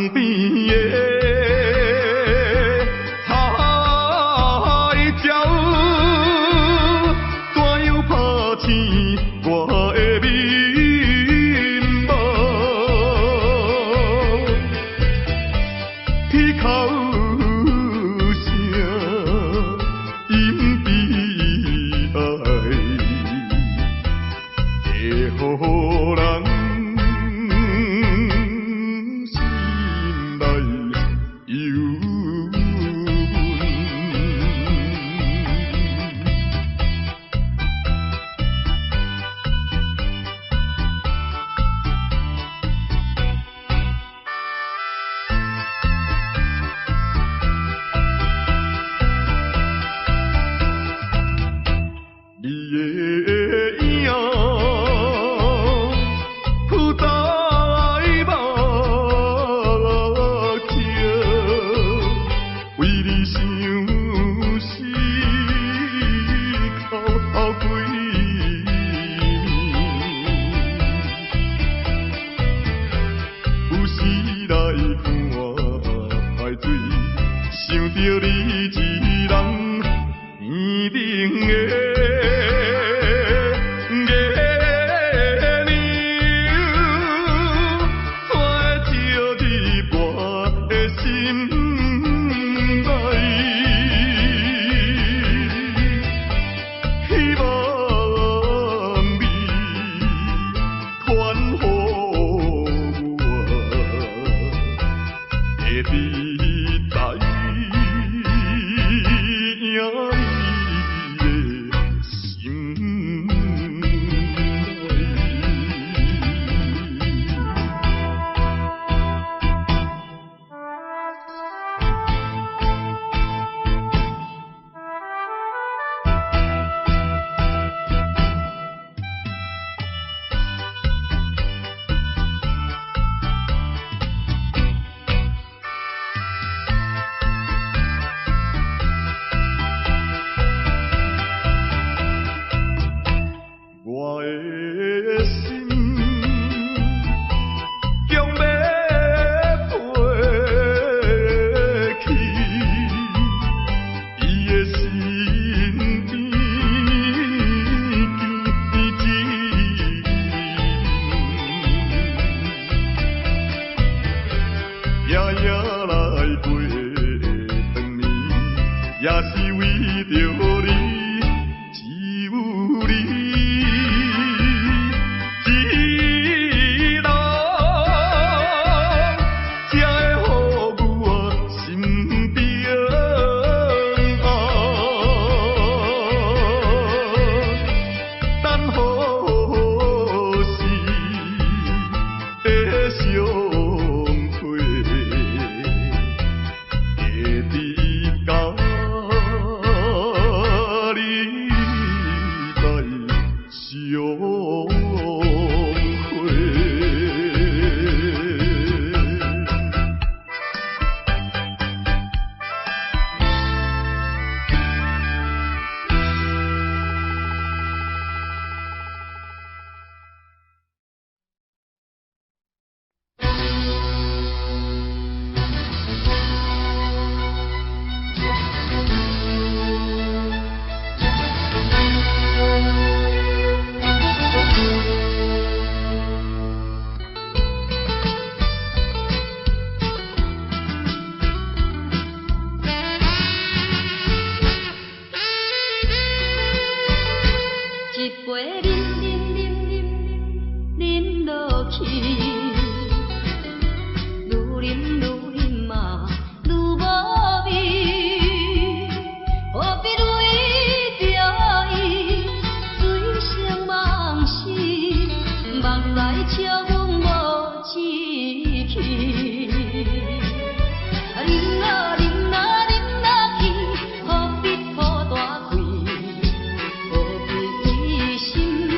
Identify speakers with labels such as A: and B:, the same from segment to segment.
A: 边的海鸟，怎样拍醒我的眠梦？铁口声隐悲哀，会予人心内忧你的影，浮在目镜，为你想思哭几暝，有时来看海水，想着你一人年龄的。我的心强要飞去，伊的身边见一夜夜来陪长眠，也是为着你，只有你。心。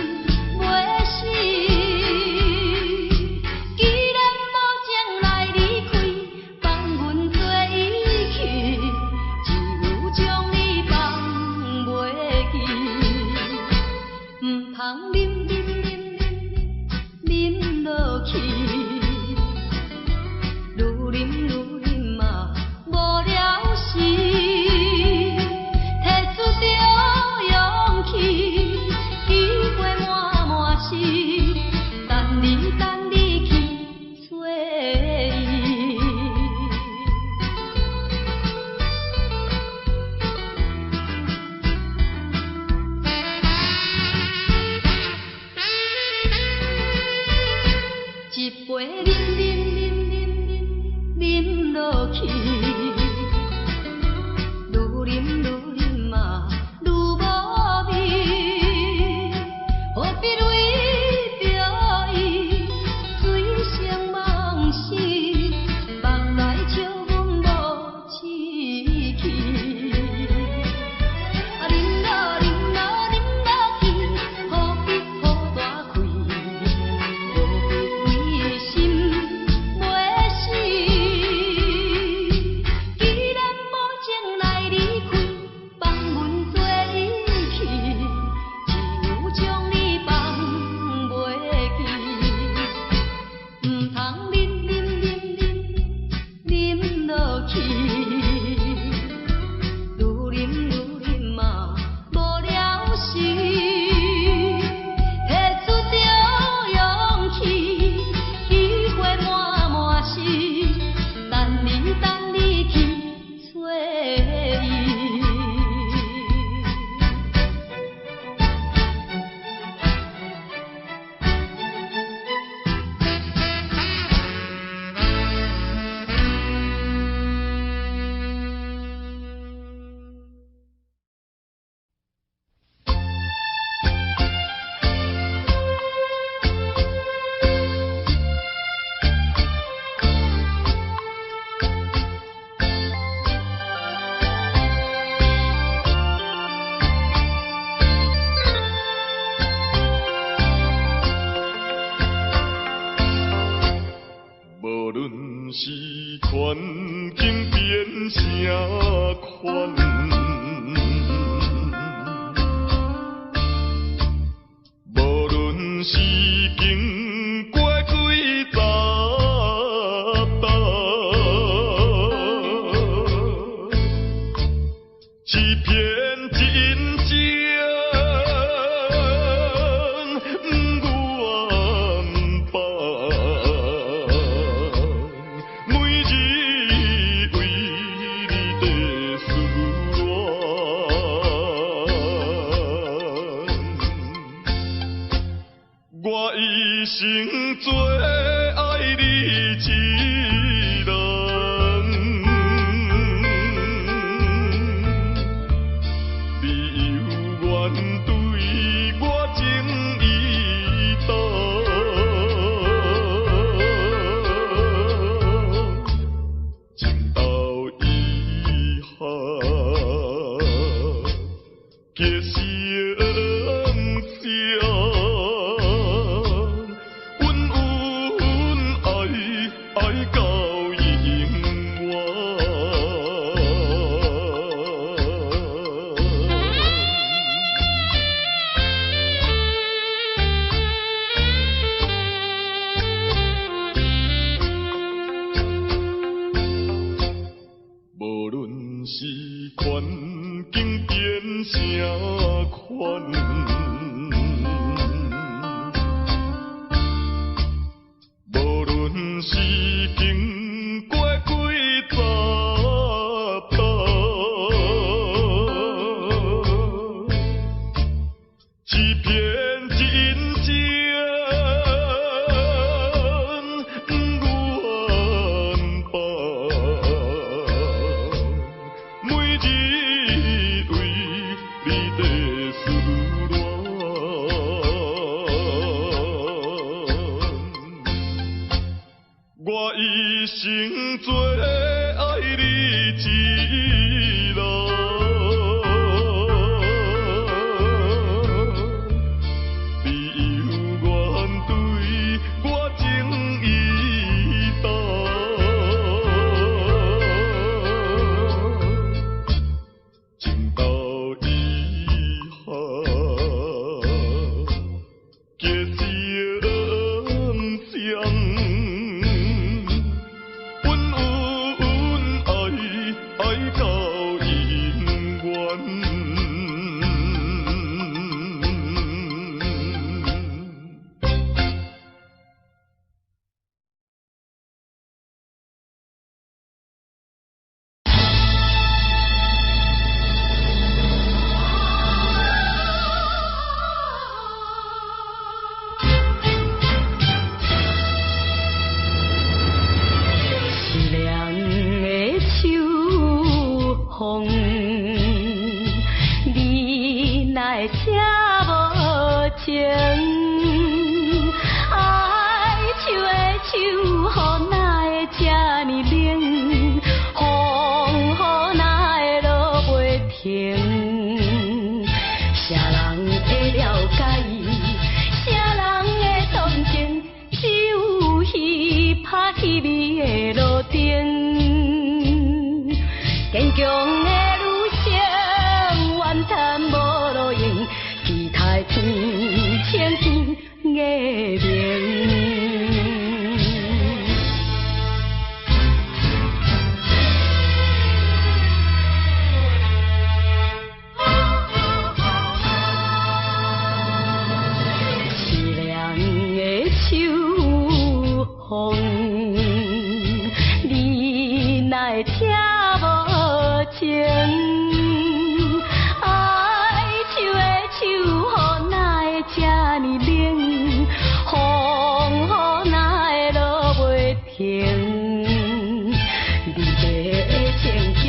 A: 生最爱你一人，你犹原对我情意重，情到遗憾，结成双。爱到永远。无论是环境变啥款。是经过几十趟，欺骗真情不愿放，每日为你在思恋。我一生最爱你一人，你犹原对我情意重，情到遗憾，结成双。爱到永远。
B: 风，你哪会这无情？爱手的手，予哪会这呢冷？风雨哪会落袂停？啥人会了解？啥人会同情？只有彼拍彼美的路灯。坚强的女性，怨叹无路用，期待天青天的明。凄凉的秋风，你哪会听？情，爱手的手，予哪会这呢冷？风雨哪会落袂停？你的情景，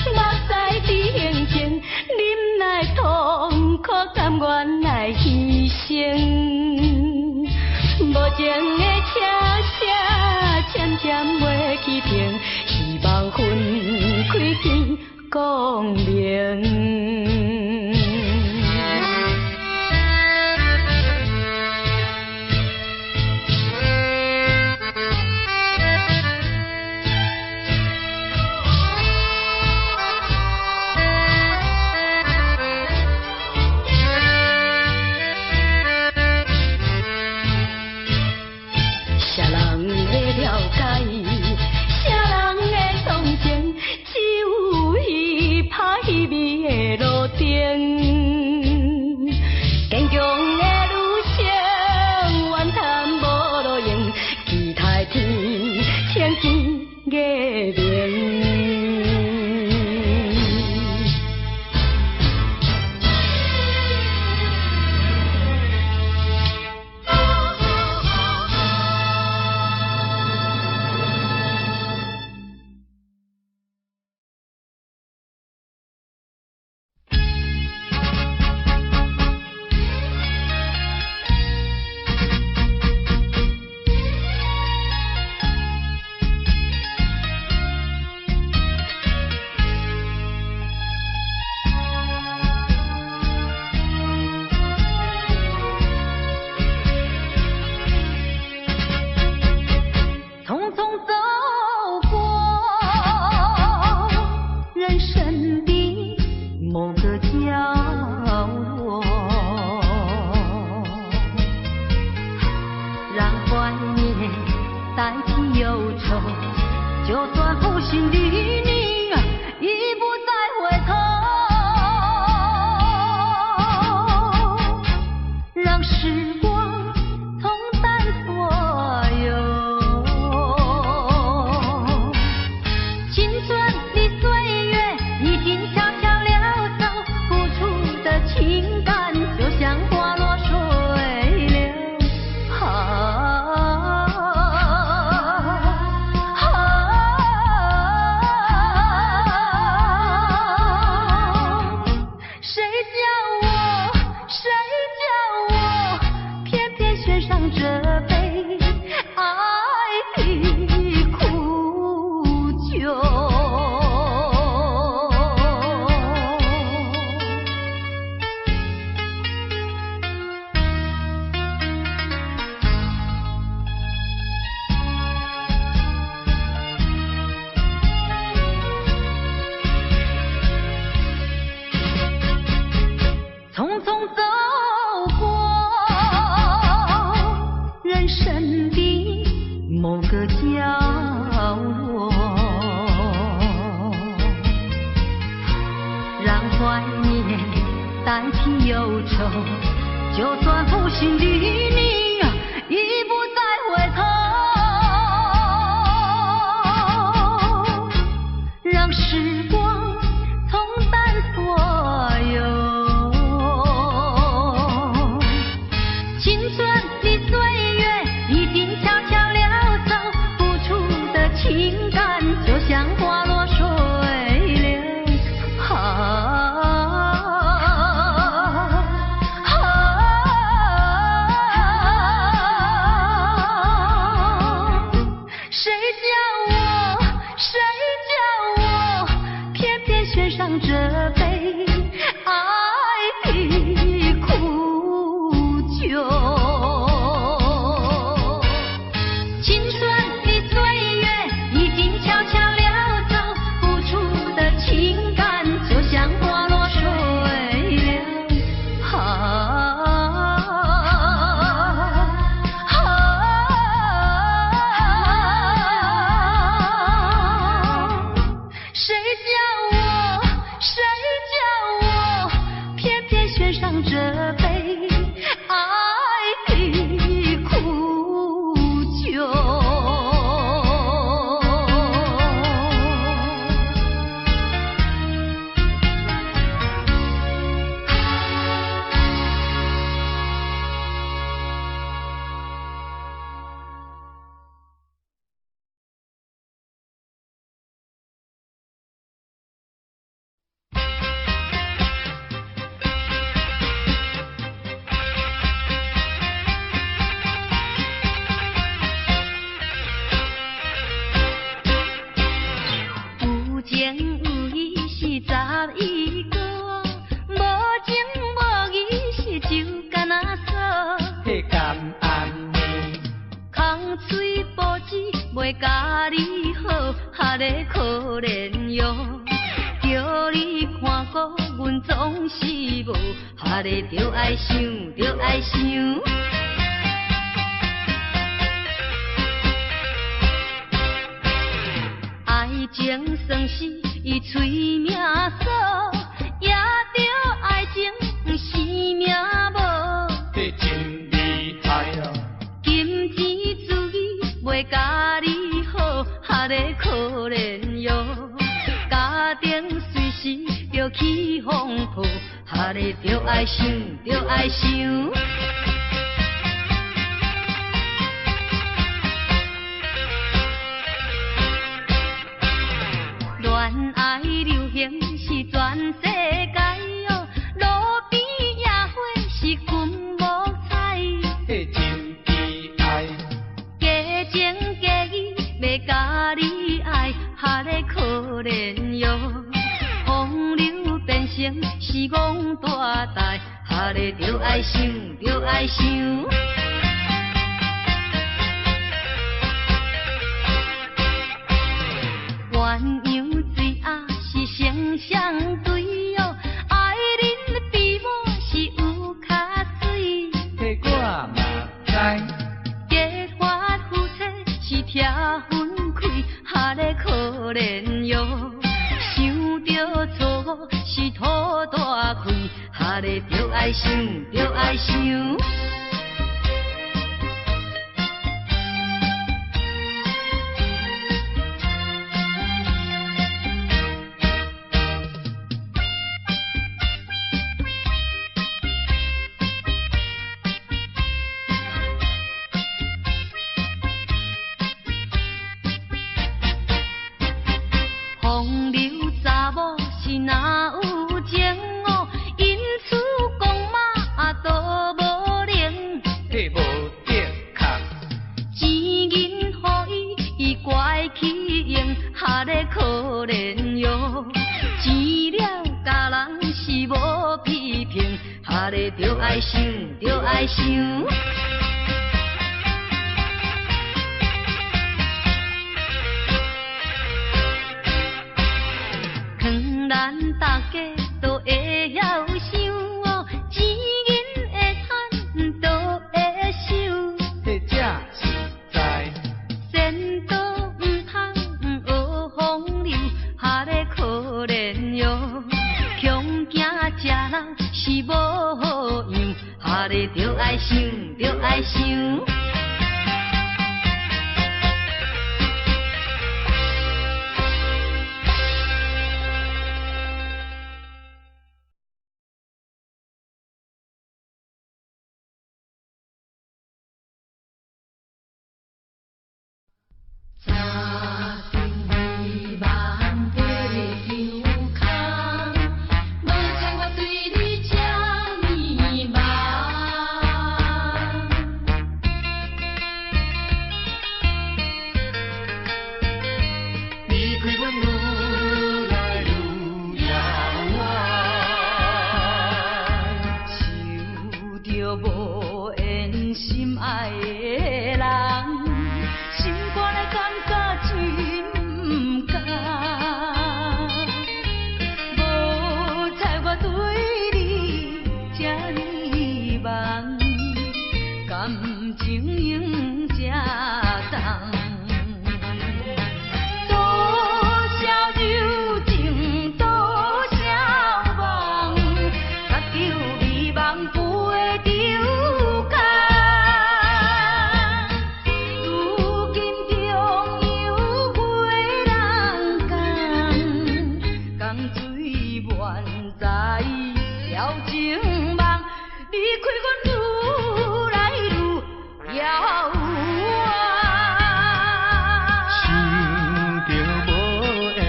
B: 目屎在眼前，忍耐痛苦，甘愿来牺牲。无情的车声，渐渐袂起平。望分开天光明。啥人会了解？啥人会同情？只有彼拍彼角落，让怀念代替忧愁，就算负心离你，已不再回头。让时光冲淡所有，青春的岁月已经悄悄溜走，付出的情感就像花落水流。谁叫我偏偏选上这杯爱的苦酒？匆匆走过人生的某个角落，让怀念代替忧愁，就算负心离你，已不再回头。让时光冲淡所有。青春的岁月已经悄悄溜走，付出的情感就像花落水流。谁叫我偏偏选上这杯爱的苦酒？青春的岁月已经悄悄溜走，付出的情感就像花落水流。谁叫我偏偏选上这杯爱的苦酒？有情有义是11个，无情无义是酒干那锁。
C: 迄甘安暝，
B: 空嘴保证袂甲你好，哈个可怜哟。叫你看顾，阮总是无，哈个着爱想，着爱想。爱情算是伊催命锁，也着爱情是命无。
C: 迄真厉害哦！
B: 金钱主义袂甲你好，哈个可怜哟。家庭随时着起风暴，哈个着爱想，着爱想。恋爱流行是全世界哟，路边野花是君莫采。
C: 迄真悲哀，
B: 假情假意要甲你爱，哈个可怜哟。风流变成是戆大台，哈个着爱想，着爱想。鸳鸯水啊是成双对哦，爱你哈咧着爱想，着爱想。风流查某是哪有情哦，因此讲嘛都无灵。
C: 迄无得确，
B: 钱银予伊怪去用，哈咧可怜哟。钱了家人是无批评，哈咧着爱想，着爱想。咱大家都会晓想哦，钱银会趁都会收，
C: 迄才实在。
B: 仙道唔通学风流，哈咧可怜哟。穷行食人是无好样，哈咧着爱想，着爱想。早顶伊望过油空，无猜我对你这迷茫。你开阮愈来愈遥远，想着无缘心爱的人。心肝来感觉真不甘，无猜我对你这呢梦，感情用这重。多少柔情，多少梦，甲着美梦陪着空。了情梦，离开阮愈来愈遥远。
A: 想着无缘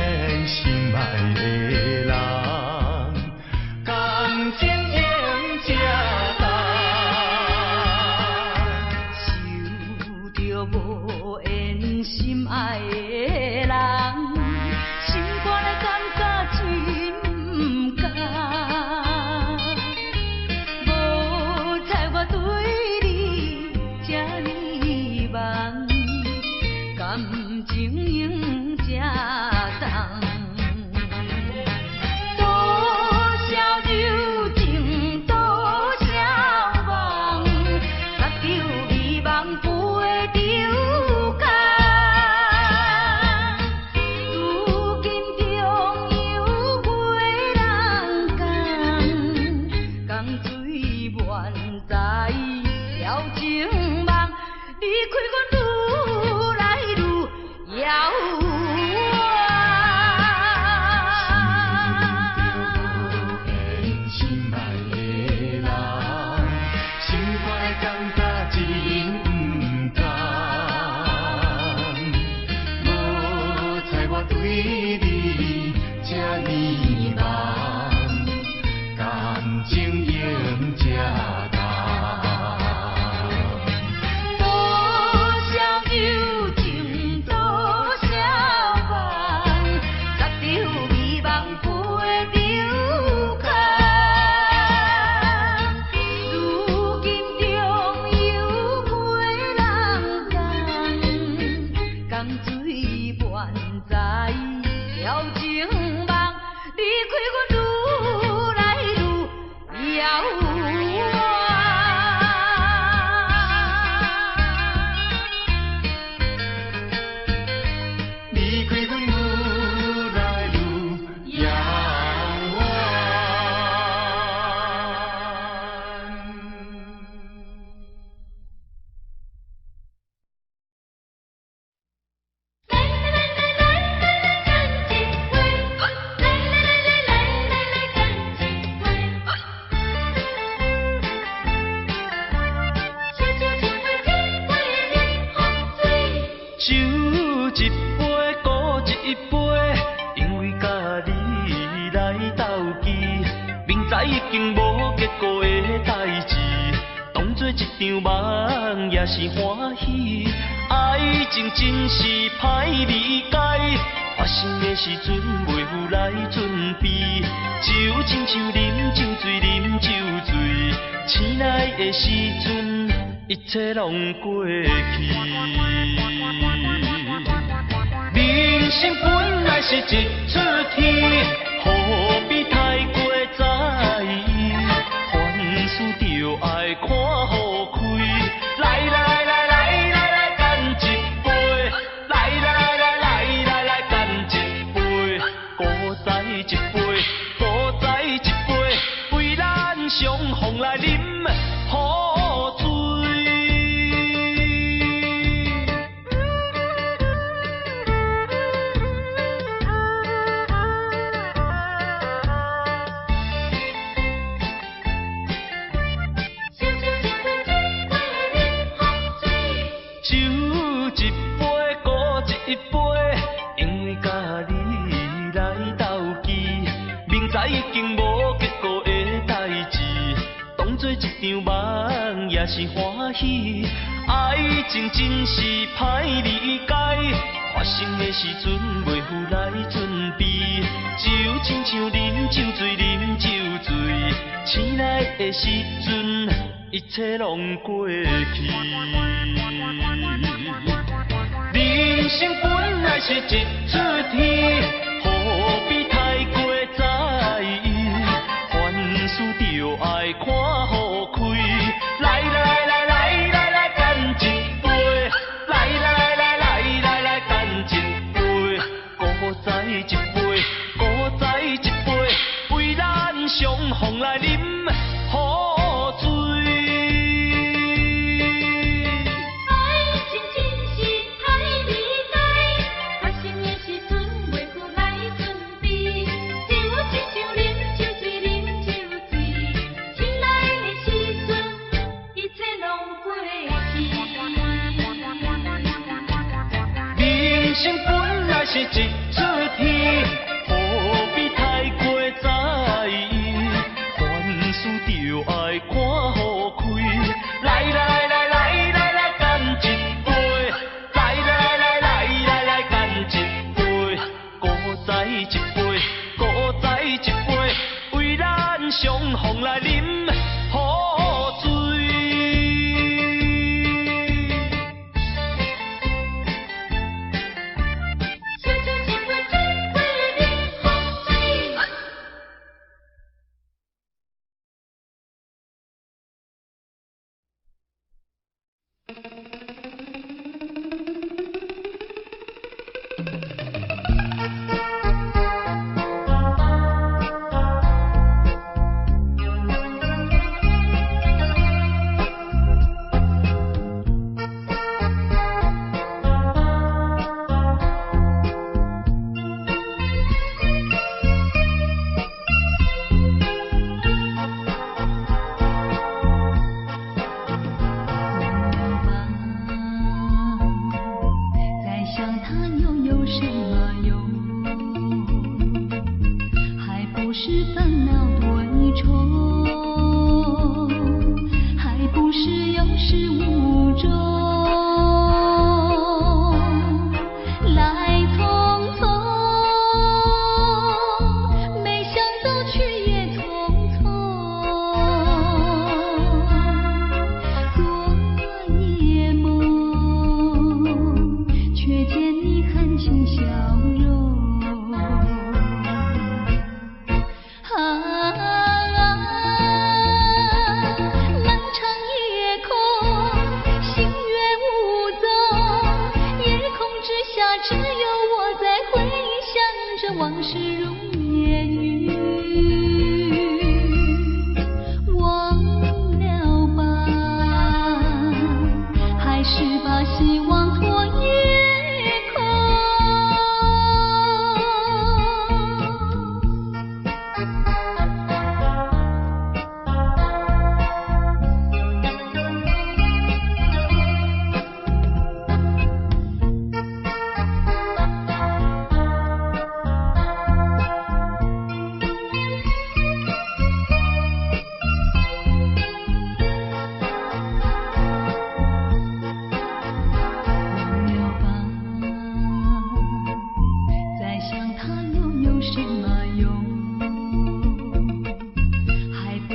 A: 心爱的人，感情用这重。
B: 想着无缘心爱的人，心肝来感觉真不甘。无猜我对你这呢梦，感情用这重。多少柔情，多少梦，甲着美梦陪着空。如今中有几人共，共水满在了情梦，离开阮愈来愈遥远。
A: 心爱的人，心肝感觉真不甘，无猜我对你这呢梦，感情用这重。
B: 多少
D: 酒一杯，孤一杯，因为甲你来斗机，明知已经无结果的代志，当作一场梦也是欢喜。爱情真是歹理解，发生的时阵袂有来准备，就亲像啉酒醉，啉酒醉，醒来的时阵，一切拢过去。人生本来是一出戏，何必太过在意？凡事就爱看好开。来来来来来来，干一杯！来来来来来来，干一杯！古早一杯，古早一杯，为咱相逢来饮好醉。酒一杯，孤一杯，因为甲你来斗机，明知已经无结果的代志，当作一场梦也是欢喜。爱情真是歹理解，发生的时阵袂有来准备，就亲像啉酒醉，啉酒醉，醒来的时阵，一切拢过去。人生本来是一出戏，何必太过在意？凡事就爱看好开。来来来来来来，干一杯！来来来来来来，干一杯！古早一杯，古早一杯，为咱相逢来饮好醉。人生本来是一出戏，何必太过在意？凡事就爱看好开。来来来来来来，干一杯！来来来来来来，干一杯！古早一杯，古早一杯，为咱相逢来饮好醉。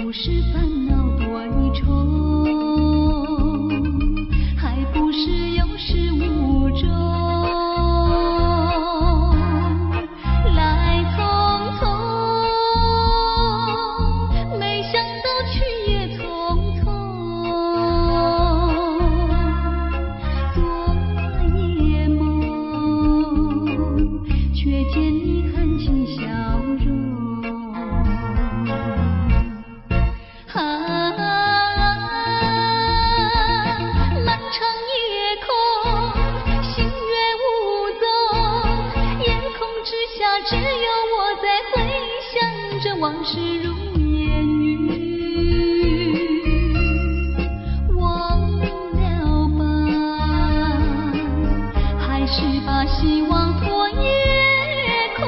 B: 不是烦恼多一重，还不是有始无终。来匆匆，没想到去也匆匆。昨夜梦，却见你含情笑容。漫长夜空，星月无踪，夜空之下只有我在回想着往事如烟云。忘了吧，还是把希望托夜空。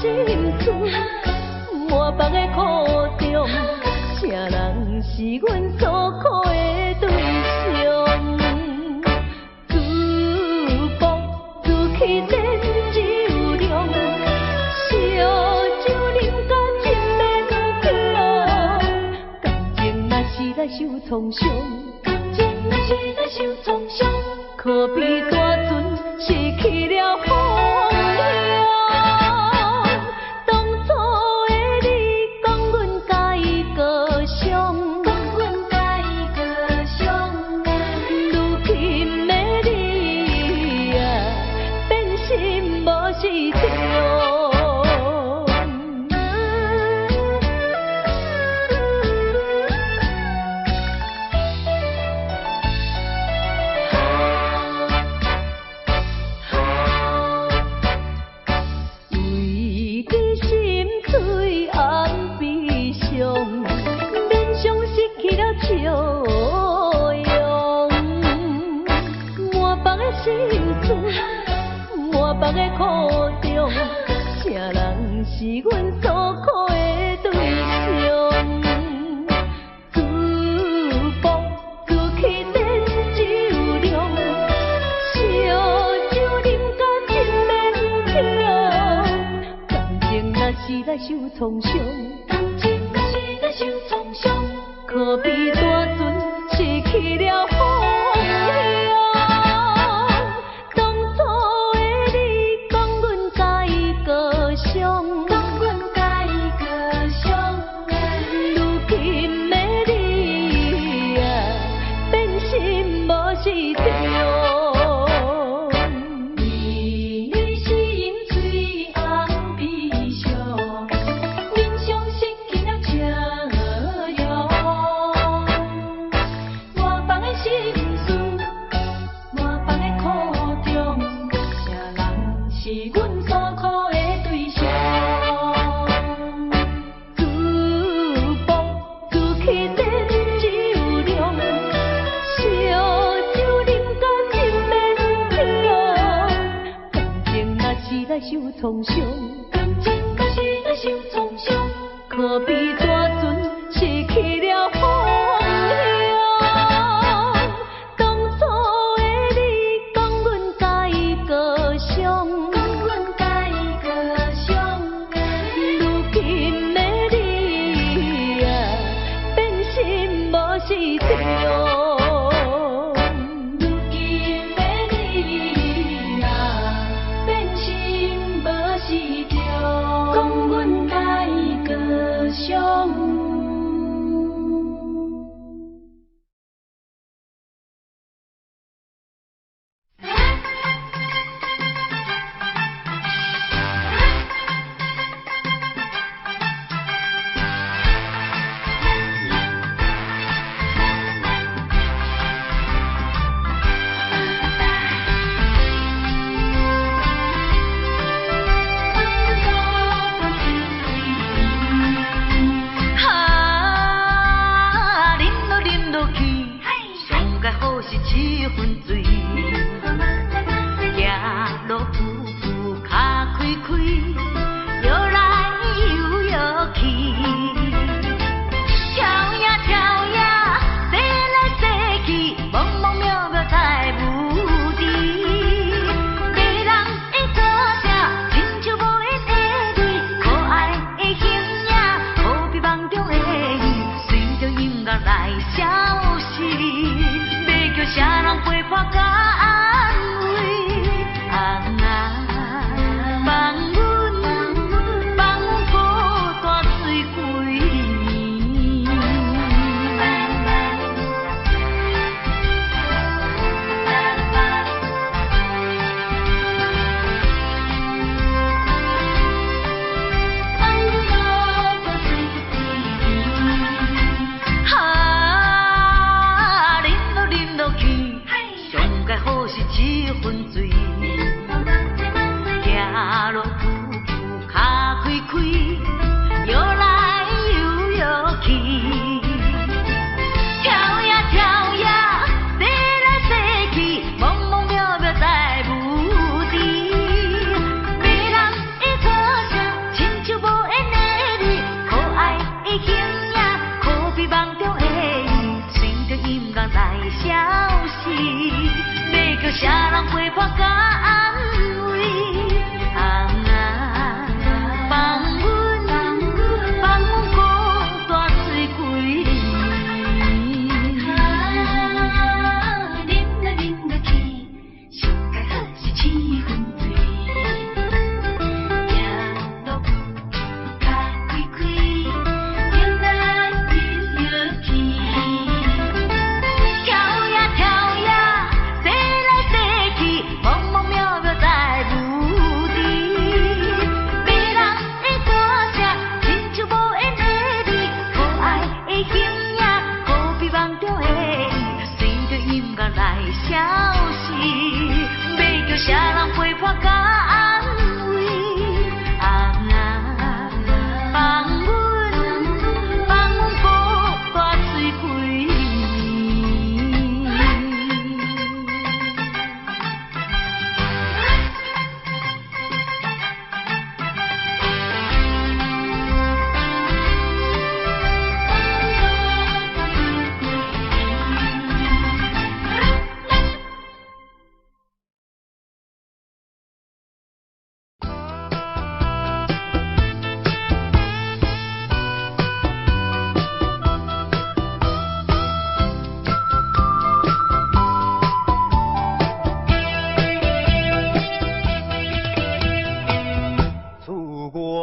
B: 心事，满腹的苦衷，啥人是阮诉苦的对象？自暴自弃真有量，烧酒啉甲真免去，感情若是来受创伤，感情若是来受创伤，可比大船失去了方向。当初的你讲阮甲伊高尚，讲阮甲伊高尚，如今的你啊，变心无是着。满腹的苦衷，啥人是阮诉苦的对象？自暴自弃真酒量，烧酒啉甲真免去，感情若是来受创伤，感情若是来受创伤，可比大船失去了方向。受创伤，感情若是来受创伤，可比大船失去了方向。当初的你讲阮甲伊高尚，讲阮甲伊高尚，如今的你啊，变心无是着。讲阮甲伊高尚。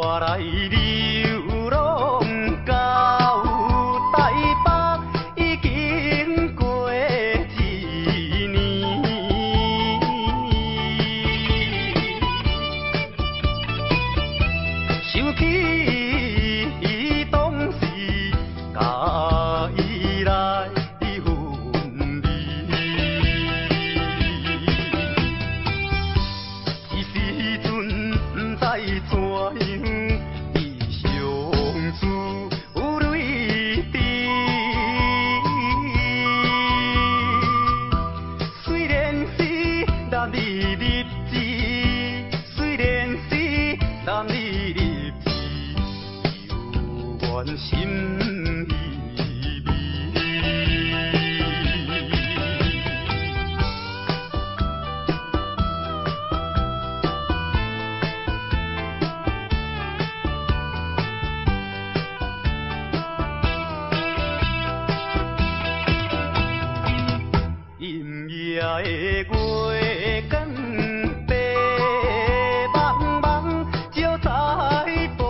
D: 我来流浪到台北，已经过一年。想起当时甲伊来分离，迄时阵不知怎样伊相思有泪滴。虽然是男儿立志，虽然是男儿立志，犹原心依偎。阴夜的月光白茫茫，照在玻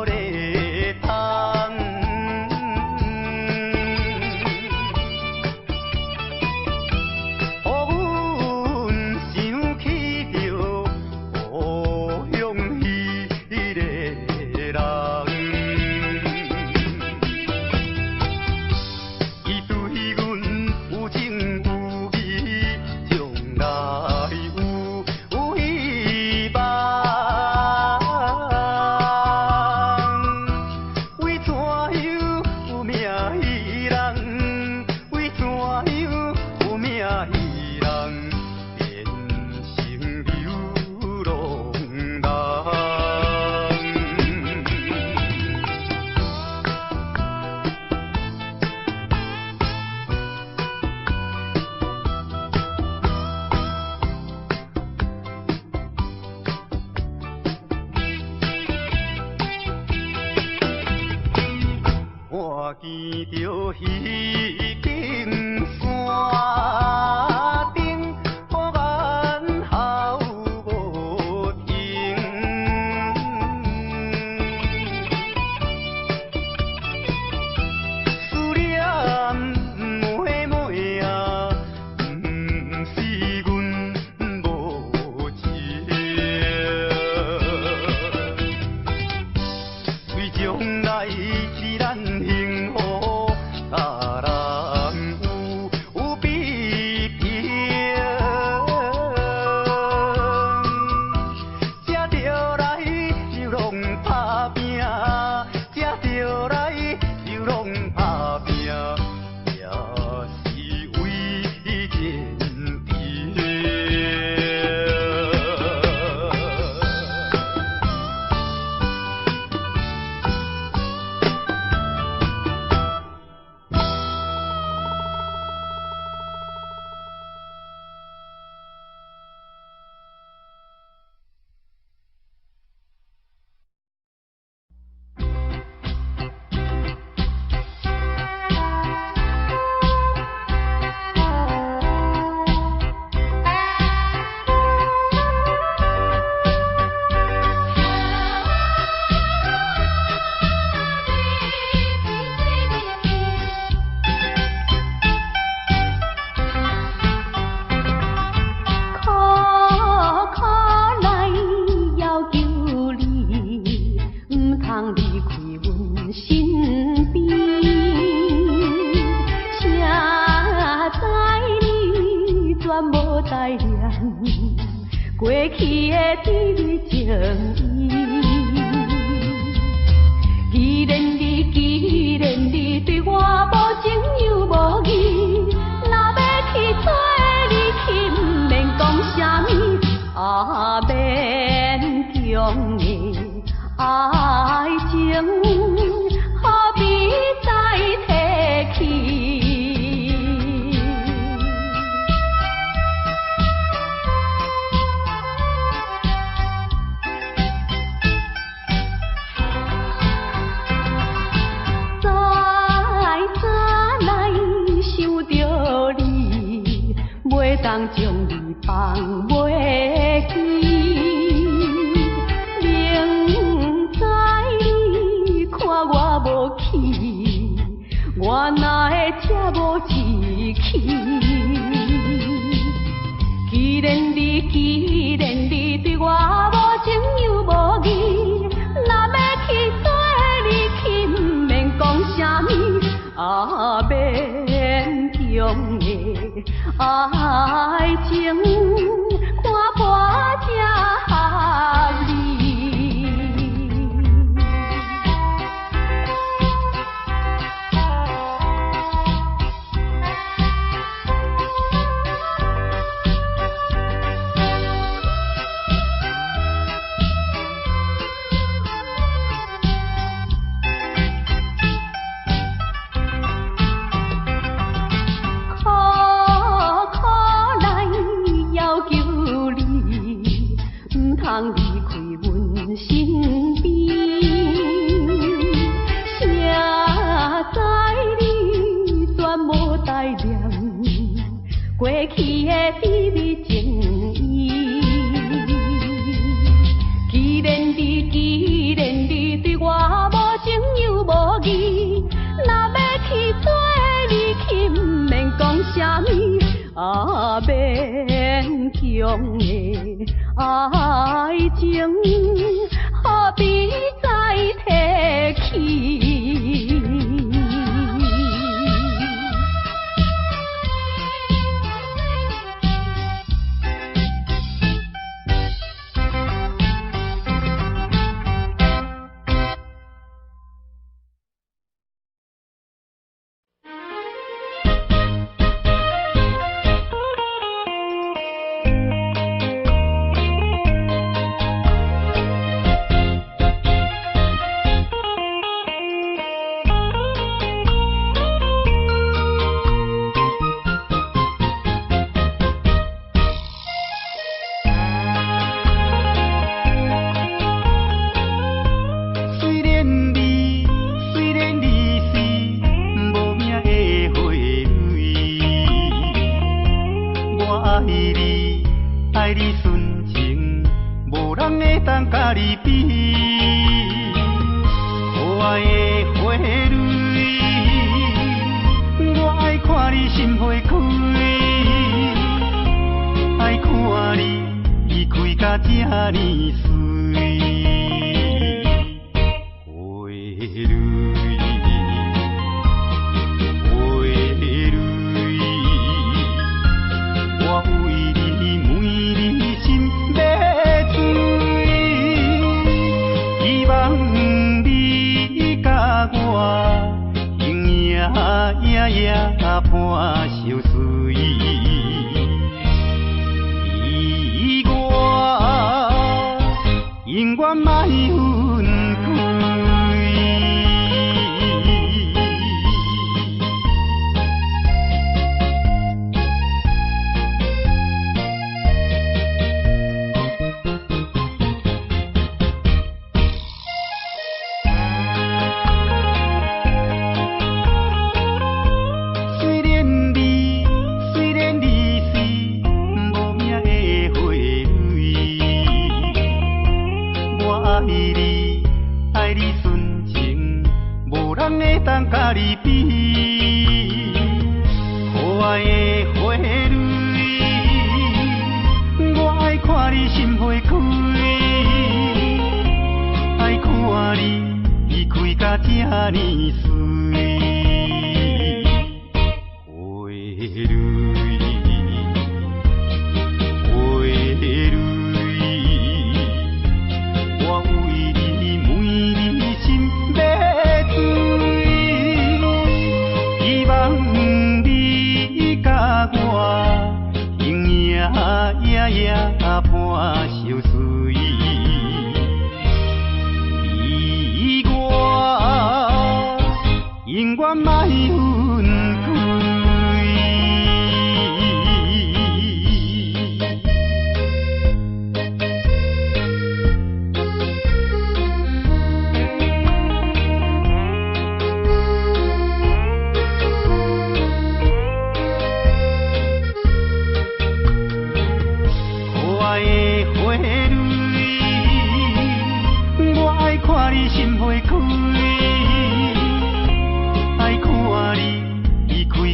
D: 璃窗。予阮想起着故乡迄个人。伊对阮有情有义，将来有希望。为怎样有命伊人？为怎样有命伊人？变成流浪人。我见着彼间山顶，呼言号无停。思念妹妹啊，不是阮无情。为将来是咱幸福，甲人有比拼，才着来流浪打拼，才着来流浪打拼，也是为前程。过去的甜情意，既然你对我无情又无义，若要去做你去，不免讲啥物，勉强的爱情，何必再提起？当将你放袂记，冷
B: 车无志气。既然你对我无情又无义，若要去做你去，不免讲啥物，免强的爱情，看破才合理。通离开阮身边，谁知你全无待念，过去的秘密情意。既然你对我无情又无义，若要去做你去，不免讲啥物，免强的爱情，何必再提起？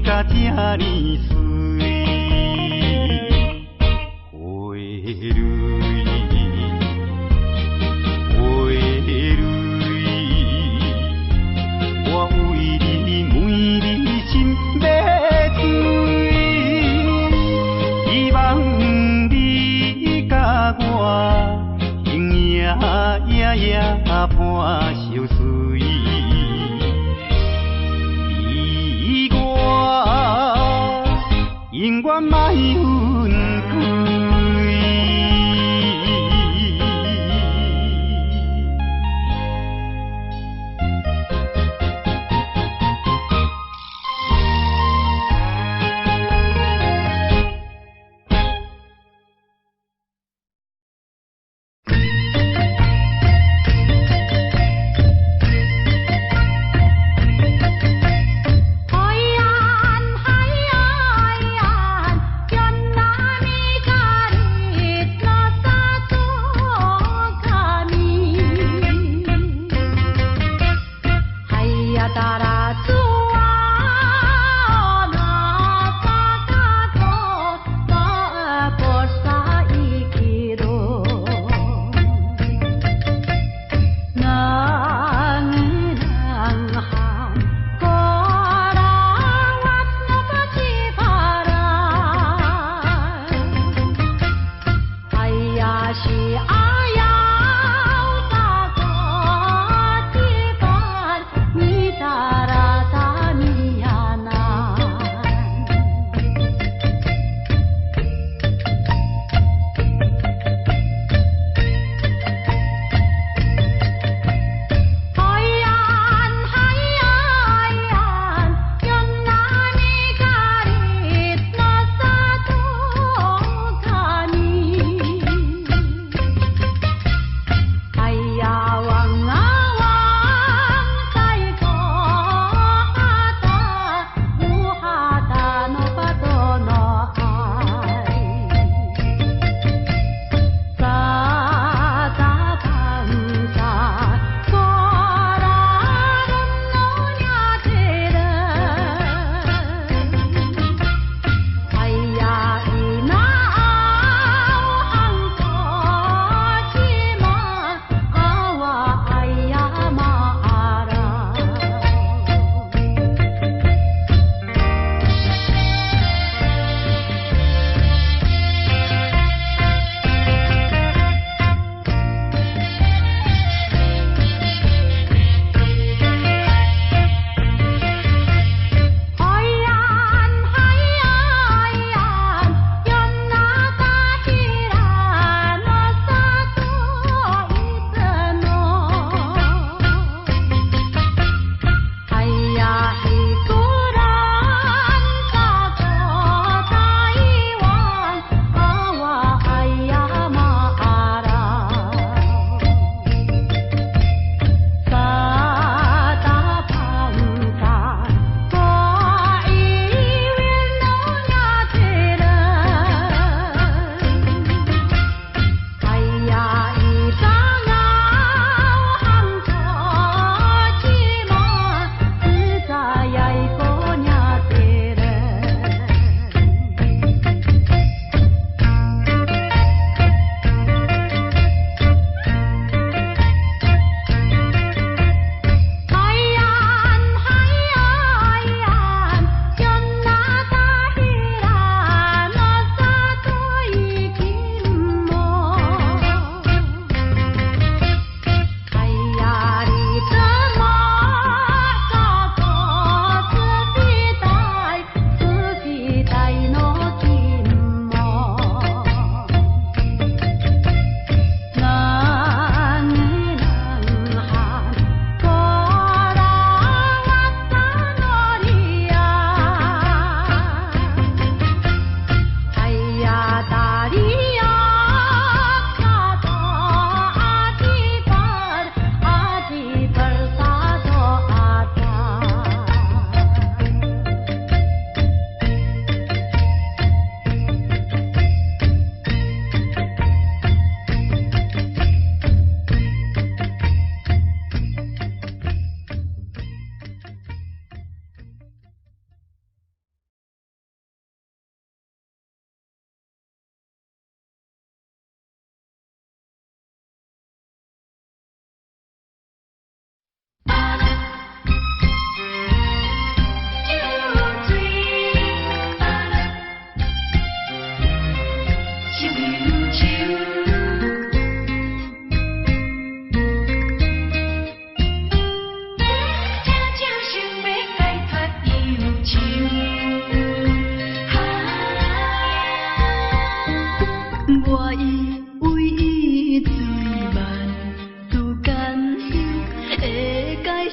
E: 甲这呢水，花蕊，花蕊，我为你每日心要醉，希望你甲我永夜伴相随。永远莫分开。
B: 海岸，海岸，原来。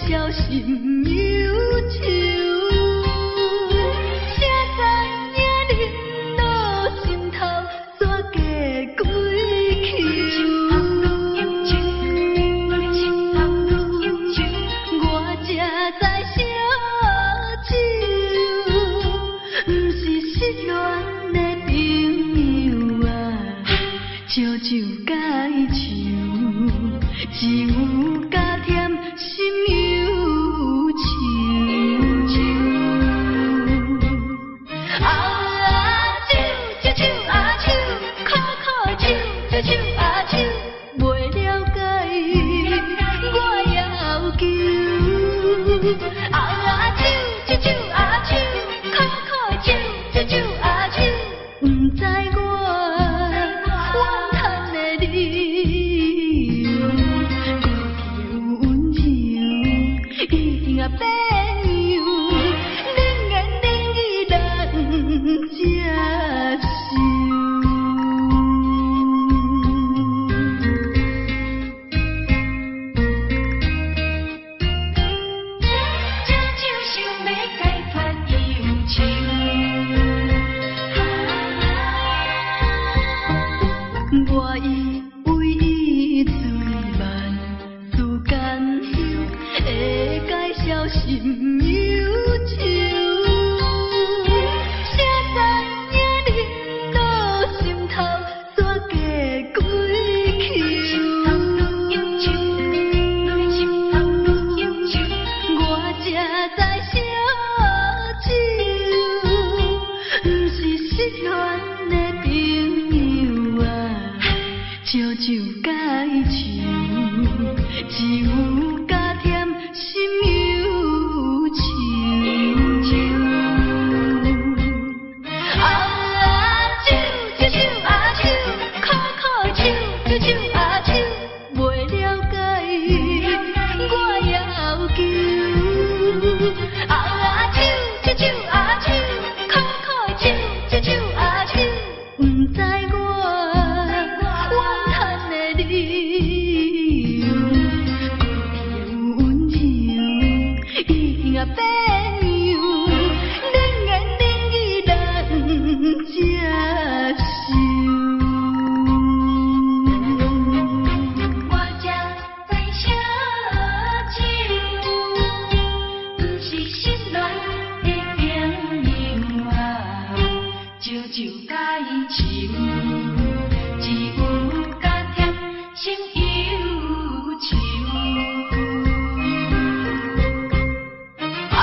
B: 小心忧愁，谁知影恁落心头煞加几口。我才知烧酒，不是失恋的朋友啊，烧酒解愁，只有加添心忧愁。啊酒，酒酒啊酒，苦苦酒，酒酒啊酒，袂了解我要求。啊酒，酒酒啊酒，苦苦酒，酒酒啊酒，不知我怨叹的理由。过去有温柔，已经啊变样，冷言冷语人接受。这酒想要解脱忧愁，我以为伊嘴慢思甘休，会解消心忧愁。谁知影恁落心头煞加几口。我才知烧酒，不是失恋的朋友啊，烧酒解愁，只有加添心忧愁。啊酒，酒酒啊酒，苦苦酒，酒酒啊酒，袂了解我要求。啊酒，酒酒啊酒，苦苦酒，酒酒啊酒，不知我怨叹的理由。过去有温柔，已经啊变样，冷言冷语人接受。我才知烧酒，不是失恋的朋友啊，酒酒解愁，只有加添心忧愁。啊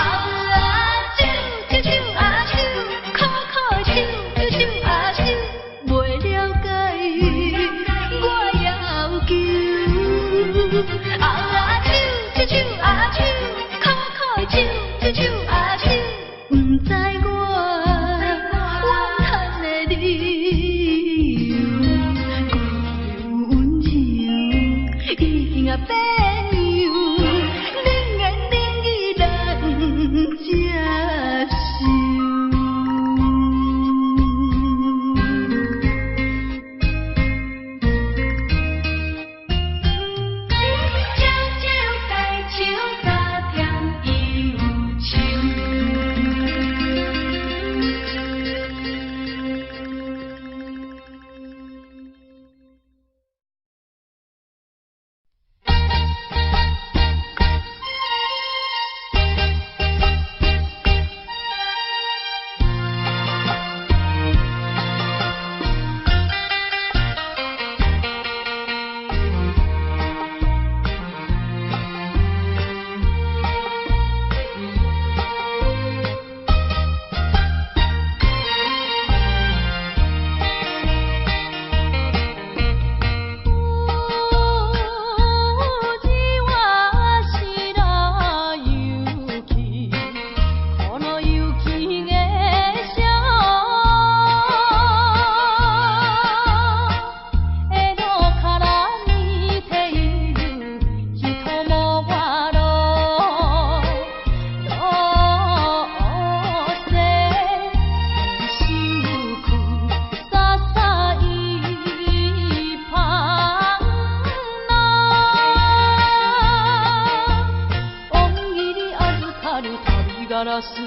B: ガラス人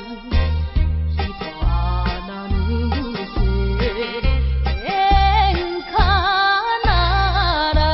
B: はなぬせ演歌なら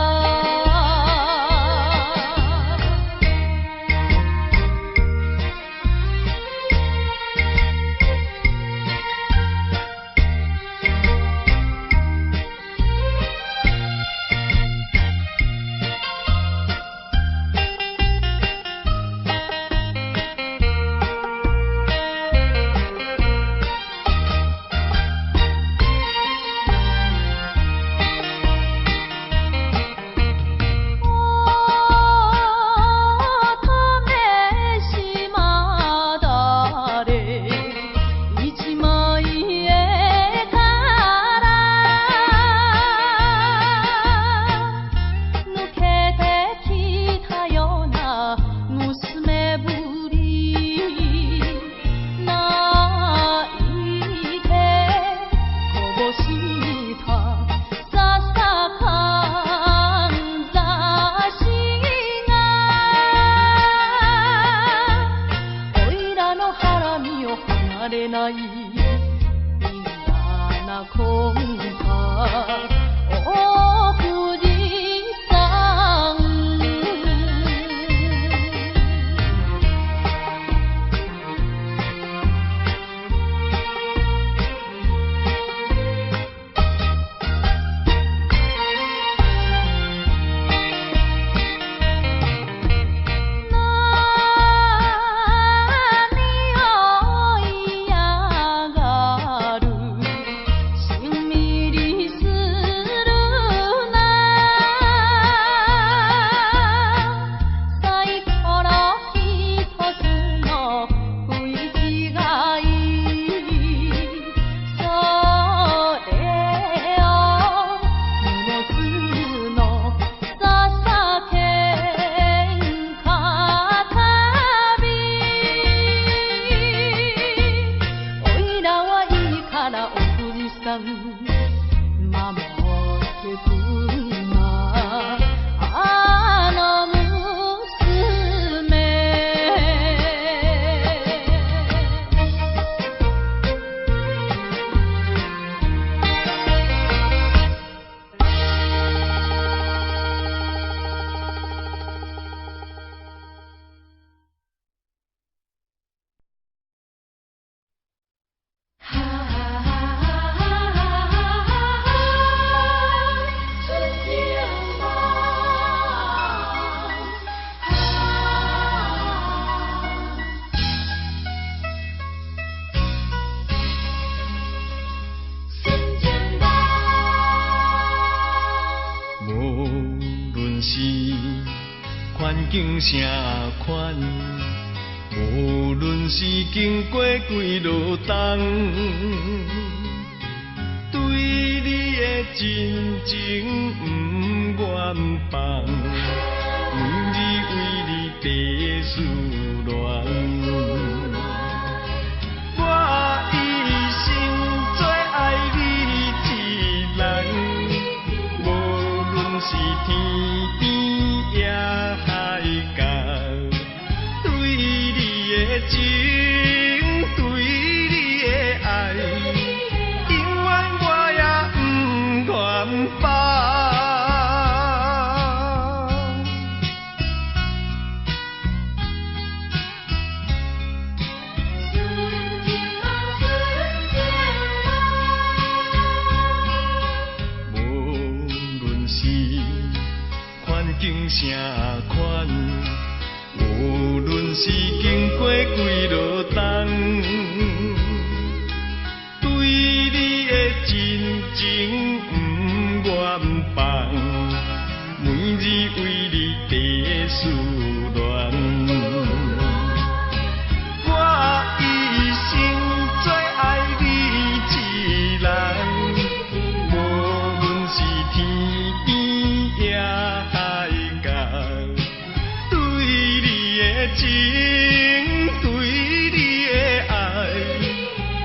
B: れないみんななこんかお富士山守ってくんなあの娘
D: 环境啥款，无论是经过几落冬，对你的真情不愿放，每日为你地思恋。我一生最爱你一人，无论是天边也海角，对你的情，对你的爱，永远我也不愿放。境啥款，无论是经过几落冬，对你的真情不愿放，每日为你地思恋。我一生最爱你一人，无论是天边也情对你的爱，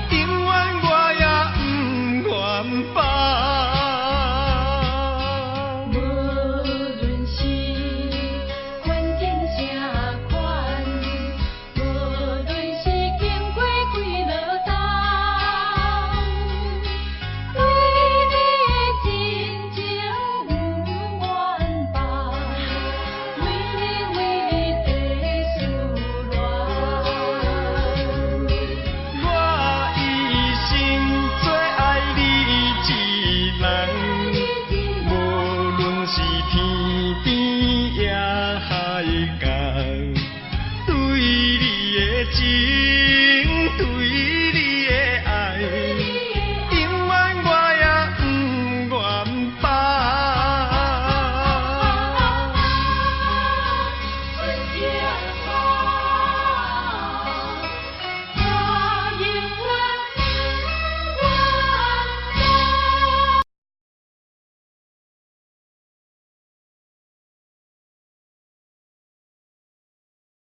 D: 永远我也不愿放。无论是环境啥款，无论是经
A: 一